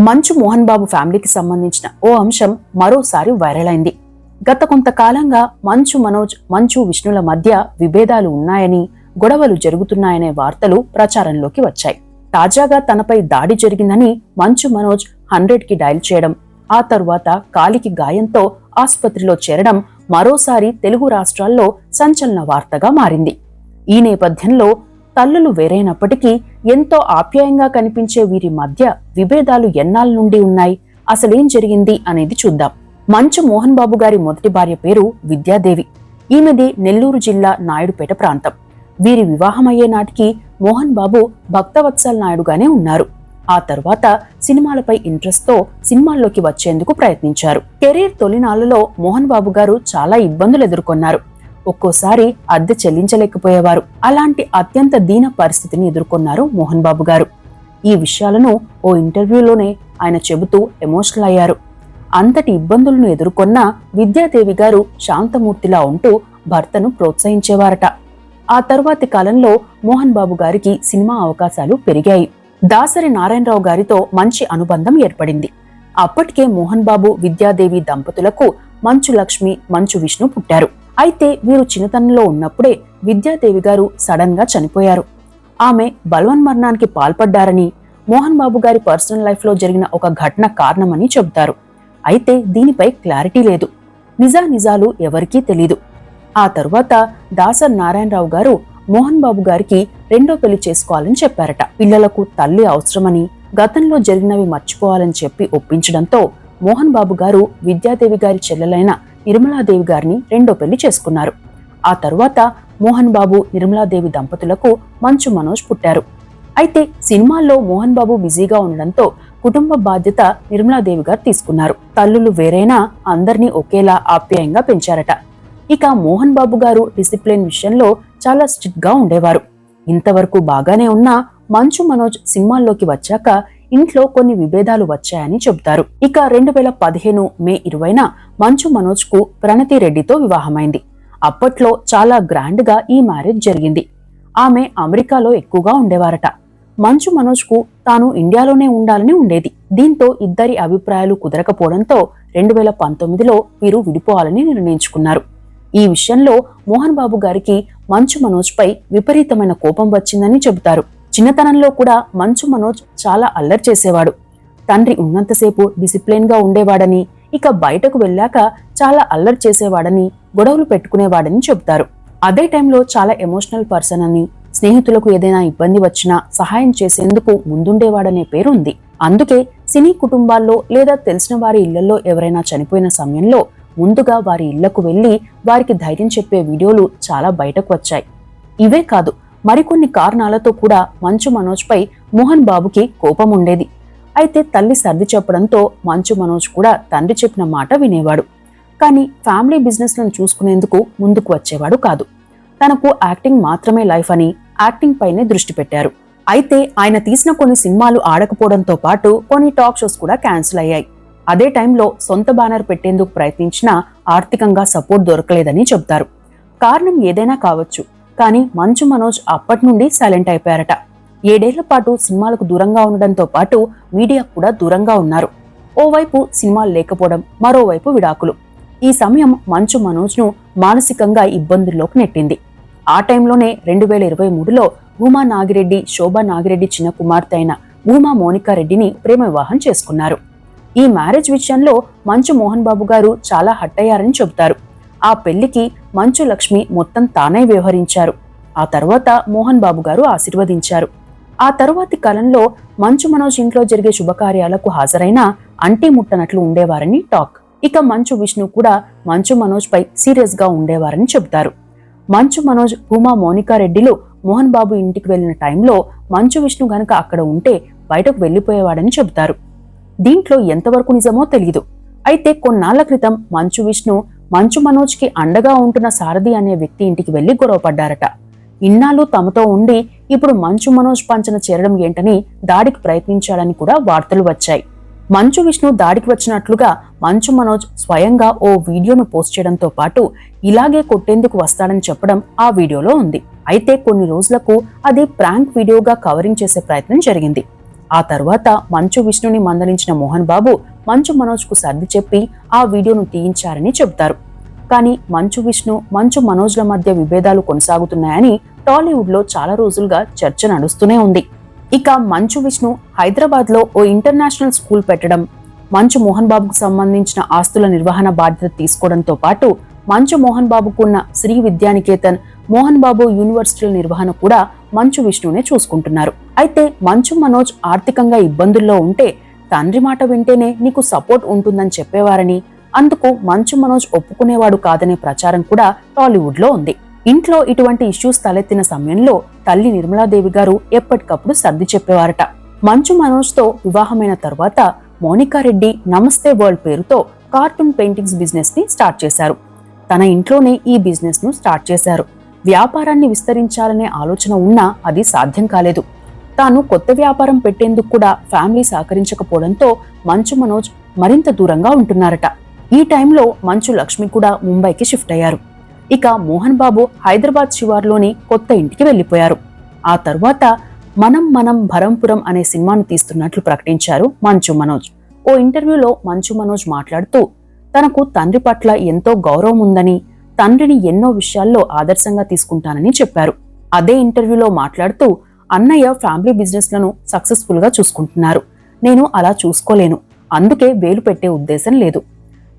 మంచు మోహన్ బాబు ఫ్యామిలీకి సంబంధించిన ఓ అంశం మరోసారి వైరల్ అయింది. గత కొంతకాలంగా మంచు మనోజ్, మంచు విష్ణుల మధ్య విభేదాలు ఉన్నాయని, గొడవలు జరుగుతున్నాయనే వార్తలు ప్రచారంలోకి వచ్చాయి. తాజాగా తనపై దాడి జరిగిందని మంచు మనోజ్ 100కి డయల్ చేయడం, ఆ తరువాత కాలికి గాయంతో ఆసుపత్రిలో చేరడం మరోసారి తెలుగు రాష్ట్రాల్లో సంచలన వార్తగా మారింది. ఈ నేపథ్యంలో తల్లులు వేరైనప్పటికీ ఎంతో ఆప్యాయంగా కనిపించే వీరి మధ్య విభేదాలు ఎన్నాళ్ళ నుండి ఉన్నాయి, అసలేం జరిగింది అనేది చూద్దాం. మంచు మోహన్ బాబు గారి మొదటి భార్య పేరు విద్యాదేవి. ఈమెది నెల్లూరు జిల్లా నాయుడుపేట ప్రాంతం. వీరి వివాహమయ్యే నాటికి మోహన్ బాబు భక్తవత్సల్ నాయుడుగానే ఉన్నారు. ఆ తర్వాత సినిమాలపై ఇంట్రెస్ట్ తో సినిమాల్లోకి వచ్చేందుకు ప్రయత్నించారు. కెరీర్ తొలినాళ్లలో మోహన్ బాబు గారు చాలా ఇబ్బందులు ఎదుర్కొన్నారు. ఒక్కోసారి అద్దె చెల్లించలేకపోయేవారు. అలాంటి అత్యంత దీన పరిస్థితిని ఎదుర్కొన్నారు మోహన్ బాబు గారు. ఈ విషయాలను ఓ ఇంటర్వ్యూలోనే ఆయన చెబుతూ ఎమోషనల్ అయ్యారు. అంతటి ఇబ్బందులను ఎదుర్కొన్న విద్యాదేవి గారు శాంతమూర్తిలా ఉంటూ భర్తను ప్రోత్సహించేవారట. ఆ తరువాతి కాలంలో మోహన్ బాబు గారికి సినిమా అవకాశాలు పెరిగాయి. దాసరి నారాయణరావు గారితో మంచి అనుబంధం ఏర్పడింది. అప్పటికే మోహన్ బాబు, విద్యాదేవి దంపతులకు మంచు లక్ష్మి, మంచు విష్ణు పుట్టారు. అయితే వీరు చిన్నతనంలో ఉన్నప్పుడే విద్యాదేవి గారు సడన్ గా చనిపోయారు. ఆమె బలవన్మరణానికి పాల్పడ్డారని, మోహన్ బాబు గారి పర్సనల్ లైఫ్ లో జరిగిన ఒక ఘటన కారణమని చెబుతారు. అయితే దీనిపై క్లారిటీ లేదు. నిజాలు ఎవరికీ తెలీదు. ఆ తరువాత దాసర్ నారాయణరావు గారు మోహన్ బాబు గారికి రెండో పెళ్లి చేసుకోవాలని చెప్పారట. పిల్లలకు తల్లి అవసరమని, గతంలో జరిగినవి మర్చిపోవాలని చెప్పి ఒప్పించడంతో మోహన్ బాబు గారు విద్యాదేవి గారి చెల్లెలైన నిర్మలాదేవి గారిని రెండో పెళ్లి చేసుకున్నారు. ఆ తరువాత మోహన్ బాబు, నిర్మలాదేవి దంపతులకు మంచు మనోజ్ పుట్టారు. అయితే సినిమాల్లో మోహన్ బాబు బిజీగా ఉండడంతో కుటుంబ బాధ్యత నిర్మలాదేవి గారు తీసుకున్నారు. తల్లులు వేరైనా అందరినీ ఒకేలా ఆప్యాయంగా పెంచారట. ఇక మోహన్ బాబు గారు డిసిప్లిన్ విషయంలో చాలా స్ట్రిక్ట్ గా ఉండేవారు. ఇంతవరకు బాగానే ఉన్నా మంచు మనోజ్ సినిమాల్లోకి వచ్చాక ఇంట్లో కొన్ని విభేదాలు వచ్చాయని చెబుతారు. ఇక 2015 మే 20న మంచు మనోజ్ కు ప్రణతి రెడ్డితో వివాహమైంది. అప్పట్లో చాలా గ్రాండ్ గా ఈ మ్యారేజ్ జరిగింది. ఆమె అమెరికాలో ఎక్కువగా ఉండేవారట. మంచు మనోజ్ కు తాను ఇండియాలోనే ఉండాలని ఉండేది. దీంతో ఇద్దరి అభిప్రాయాలు కుదరకపోవడంతో 2019లో వీరు విడిపోవాలని నిర్ణయించుకున్నారు. ఈ విషయంలో మోహన్ బాబు గారికి మంచు మనోజ్ పై విపరీతమైన కోపం వచ్చిందని చెబుతారు. చిన్నతనంలో కూడా మంచు మనోజ్ చాలా అల్లరి చేసేవాడు. తండ్రి ఉన్నంతసేపు డిసిప్లిన్ గా ఉండేవాడని, ఇక బయటకు వెళ్ళాక చాలా అల్లరి చేసేవాడని, గొడవలు పెట్టుకునేవాడని చెబుతారు. అదే టైంలో చాలా ఎమోషనల్ పర్సన్ అని, స్నేహితులకు ఏదైనా ఇబ్బంది వచ్చినా సహాయం చేసేందుకు ముందుండేవాడనే పేరు ఉంది. అందుకే సినీ కుటుంబాల్లో లేదా తెలిసిన వారి ఇళ్లలో ఎవరైనా చనిపోయిన సమయంలో ముందుగా వారి ఇళ్లకు వెళ్లి వారికి ధైర్యం చెప్పే వీడియోలు చాలా బయటకు వచ్చాయి. ఇవే కాదు, మరికొన్ని కారణాలతో కూడా మంచు మనోజ్ పై మోహన్ బాబుకి కోపం ఉండేది. అయితే తల్లి సర్ది చెప్పడంతో మంచు మనోజ్ కూడా తండ్రి చెప్పిన మాట వినేవాడు. కానీ ఫ్యామిలీ బిజినెస్ లను చూసుకునేందుకు ముందుకు వచ్చేవాడు కాదు. తనకు యాక్టింగ్ మాత్రమే లైఫ్ అని యాక్టింగ్ పైనే దృష్టి పెట్టారు. అయితే ఆయన తీసిన కొన్ని సినిమాలు ఆడకపోవడంతో పాటు కొన్ని టాక్ షోస్ కూడా క్యాన్సిల్ అయ్యాయి. అదే టైంలో సొంత బ్యానర్ పెట్టేందుకు ప్రయత్నించినా ఆర్థికంగా సపోర్ట్ దొరకలేదని చెబుతారు. కారణం ఏదైనా కావచ్చు, కానీ మంచు మనోజ్ అప్పటి నుండి సైలెంట్ అయిపోయారట. 7 ఏళ్ల పాటు సినిమాలకు దూరంగా ఉండడంతో పాటు మీడియా కూడా దూరంగా ఉన్నారు. ఓవైపు సినిమాలు లేకపోవడం, మరోవైపు విడాకులు. ఈ సమయం మంచు మనోజ్ ను మానసికంగా ఇబ్బందుల్లోకి నెట్టింది. ఆ టైంలోనే 2023లో భూమా నాగిరెడ్డి, శోభా నాగిరెడ్డి చిన్న కుమార్తె అయిన భూమా మోనికా రెడ్డిని ప్రేమ వివాహం చేసుకున్నారు. ఈ మ్యారేజ్ విషయంలో మంచు మోహన్ బాబు గారు చాలా హట్ అయ్యారని చెబుతారు. ఆ పెళ్లికి మంచు లక్ష్మి మొత్తం తానే వ్యవహరించారు. ఆ తర్వాత మోహన్ బాబు గారు ఆశీర్వదించారు. ఆ తరువాతి కాలంలో మంచు మనోజ్ ఇంట్లో జరిగే శుభకార్యాలకు హాజరైనా అంటీ ముట్టనట్లు ఉండేవారని టాక్. ఇక మంచు విష్ణు కూడా మంచు మనోజ్ పై సీరియస్ గా ఉండేవారని చెబుతారు. మంచు మనోజ్, భూమా మోనికా రెడ్డిలు మోహన్ బాబు ఇంటికి వెళ్లిన టైంలో మంచు విష్ణు గనక అక్కడ ఉంటే బయటకు వెళ్లిపోయేవాడని చెబుతారు. దీంట్లో ఎంతవరకు నిజమో తెలియదు. అయితే కొన్నాళ్ల క్రితం మంచు విష్ణు మంచు మనోజ్ కి అండగా ఉంటున్న సారథి అనే వ్యక్తి ఇంటికి వెళ్లి గొడవపడ్డారట. ఇన్నాళ్ళు తమతో ఉండి ఇప్పుడు మంచు మనోజ్ పంచన చేరడం ఏంటని దాడికి ప్రయత్నించాడని కూడా వార్తలు వచ్చాయి. మంచు విష్ణు దాడికి వచ్చినట్లుగా మంచు మనోజ్ స్వయంగా ఓ వీడియోను పోస్ట్ చేయడంతో పాటు ఇలాగే కొట్టేందుకు వస్తాడని చెప్పడం ఆ వీడియోలో ఉంది. అయితే కొన్ని రోజులకు అది ప్రాంక్ వీడియోగా కవరింగ్ చేసే ప్రయత్నం జరిగింది. ఆ తర్వాత మంచు విష్ణుని మందలించిన మోహన్ బాబు మంచు మనోజ్కు సర్ది చెప్పి ఆ వీడియోను తీయించారని చెబుతారు. కానీ మంచు విష్ణు, మంచు మనోజ్ల మధ్య విభేదాలు కొనసాగుతున్నాయని టాలీవుడ్ లో చాలా రోజులుగా చర్చ నడుస్తూనే ఉంది. ఇక మంచు విష్ణు హైదరాబాద్ లో ఓ ఇంటర్నేషనల్ స్కూల్ పెట్టడం, మంచు మోహన్ బాబుకు సంబంధించిన ఆస్తుల నిర్వహణ బాధ్యత తీసుకోవడంతో పాటు మంచు మోహన్ బాబుకున్న శ్రీ విద్యానికేతన్, మోహన్ బాబు యూనివర్సిటీల నిర్వహణ కూడా మంచు విష్ణునే చూసుకుంటున్నారు. అయితే మంచు మనోజ్ ఆర్థికంగా ఇబ్బందుల్లో ఉంటే తండ్రి మాట వింటేనే నీకు సపోర్ట్ ఉంటుందని చెప్పేవారని, అందుకు మంచు మనోజ్ ఒప్పుకునేవాడు కాదనే ప్రచారం కూడా టాలీవుడ్ లో ఉంది. ఇంట్లో ఇటువంటి ఇష్యూస్ తలెత్తిన సమయంలో తల్లి నిర్మలాదేవి గారు ఎప్పటికప్పుడు సర్ది చెప్పేవారట. మంచు మనోజ్ తో వివాహమైన తర్వాత మోనికా రెడ్డి నమస్తే వరల్డ్ పేరుతో కార్టూన్ పెయింటింగ్స్ బిజినెస్ ని స్టార్ట్ చేశారు. తన ఇంట్లోనే ఈ బిజినెస్ ను స్టార్ట్ చేశారు. వ్యాపారాన్ని విస్తరించాలనే ఆలోచన ఉన్నా అది సాధ్యం కాలేదు. తాను కొత్త వ్యాపారం పెట్టేందుకు కూడా ఫ్యామిలీ సహకరించకపోవడంతో మంచు మనోజ్ మరింత దూరంగా ఉంటున్నారట. ఈ టైంలో మంచు లక్ష్మి కూడా ముంబైకి షిఫ్ట్ అయ్యారు. ఇక మోహన్ బాబు హైదరాబాద్ శివార్లోని కొత్త ఇంటికి వెళ్లిపోయారు. ఆ తర్వాత మనం మనం భరంపురం అనే సినిమాను తీస్తున్నట్లు ప్రకటించారు మంచు మనోజ్. ఓ ఇంటర్వ్యూలో మంచు మనోజ్ మాట్లాడుతూ తనకు తండ్రి పట్ల ఎంతో గౌరవం ఉందని, తండ్రిని ఎన్నో విషయాల్లో ఆదర్శంగా తీసుకుంటానని చెప్పారు. అదే ఇంటర్వ్యూలో మాట్లాడుతూ అన్నయ్య ఫ్యామిలీ బిజినెస్లను సక్సెస్ఫుల్ గా చూసుకుంటున్నారు, నేను అలా చూసుకోలేను, అందుకే వేలు పెట్టే ఉద్దేశం లేదు.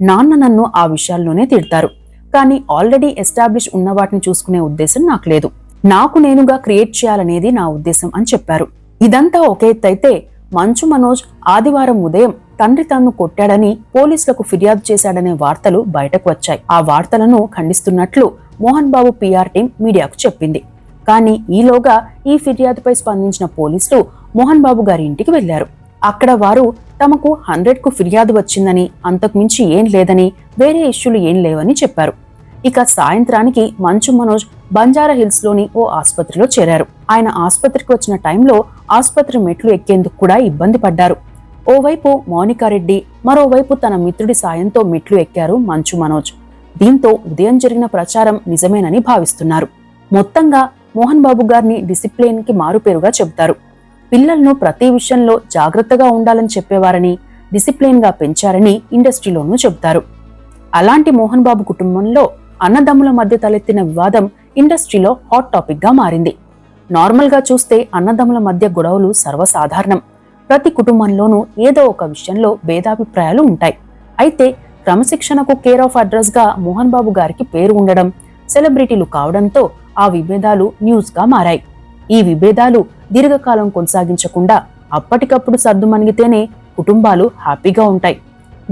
నాన్న నన్ను ఆ విషయాల్లోనే తిడతారు, కానీ ఆల్రెడీ ఎస్టాబ్లిష్ ఉన్న వాటిని చూసుకునే ఉద్దేశం నాకు లేదు. నాకు నేనుగా క్రియేట్ చేయాలనేది నా ఉద్దేశం అని చెప్పారు. ఇదంతా ఒక ఎత్తైతే మంచు మనోజ్ ఆదివారం ఉదయం తండ్రి తన్ను కొట్టాడని పోలీసులకు ఫిర్యాదు చేశాడనే వార్తలు బయటకు వచ్చాయి. ఆ వార్తలను ఖండిస్తున్నట్లు మోహన్ బాబు పిఆర్ టీం మీడియాకు చెప్పింది. కానీ ఈలోగా ఈ ఫిర్యాదుపై స్పందించిన పోలీసులు మోహన్ బాబు గారి ఇంటికి వెళ్లారు. అక్కడ వారు తమకు 100కు ఫిర్యాదు వచ్చిందని, అంతకుమించి ఏం లేదని, వేరే ఇష్యూలు ఏం లేవని చెప్పారు. ఇక సాయంత్రానికి మంచు మనోజ్ బంజారా హిల్స్ లోని ఓ ఆసుపత్రిలో చేరారు. ఆయన ఆసుపత్రికి వచ్చిన టైంలో ఆసుపత్రి మెట్లు ఎక్కేందుకు కూడా ఇబ్బంది పడ్డారు. ఓవైపు మోనికా రెడ్డి, మరోవైపు తన మిత్రుడి సాయంతో మెట్లు ఎక్కారు మంచు మనోజ్. దీంతో ఉదయం జరిగిన ప్రచారం నిజమేనని భావిస్తున్నారు. మొత్తంగా మోహన్ బాబు గారిని డిసిప్లిన్ కి మారుపేరుగా చెబుతారు. పిల్లలను ప్రతి విషయంలో జాగ్రత్తగా ఉండాలని చెప్పేవారని, డిసిప్లిన్ గా పెంచారని ఇండస్ట్రీలోనూ చెబుతారు. అలాంటి మోహన్ బాబు కుటుంబంలో అన్నదమ్ముల మధ్య తలెత్తిన వివాదం ఇండస్ట్రీలో హాట్ టాపిక్ గా మారింది. నార్మల్ గా చూస్తే అన్నదమ్ముల మధ్య గొడవలు సర్వసాధారణం. ప్రతి కుటుంబంలోనూ ఏదో ఒక విషయంలో భేదాభిప్రాయాలు ఉంటాయి. అయితే క్రమశిక్షణకు కేర్ ఆఫ్ అడ్రస్ గా మోహన్ బాబు గారికి పేరు ఉండడం, సెలబ్రిటీలు కావడంతో ఆ విభేదాలు న్యూస్ గా మారాయి. ఈ విభేదాలు దీర్ఘకాలం కొనసాగించకుండా అప్పటికప్పుడు సర్దుమణిగితేనే కుటుంబాలు హ్యాపీగా ఉంటాయి.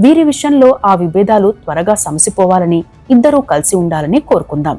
వీరి విషయంలో ఆ విభేదాలు త్వరగా సమసిపోవాలని, ఇద్దరూ కలిసి ఉండాలని కోరుకుందాం.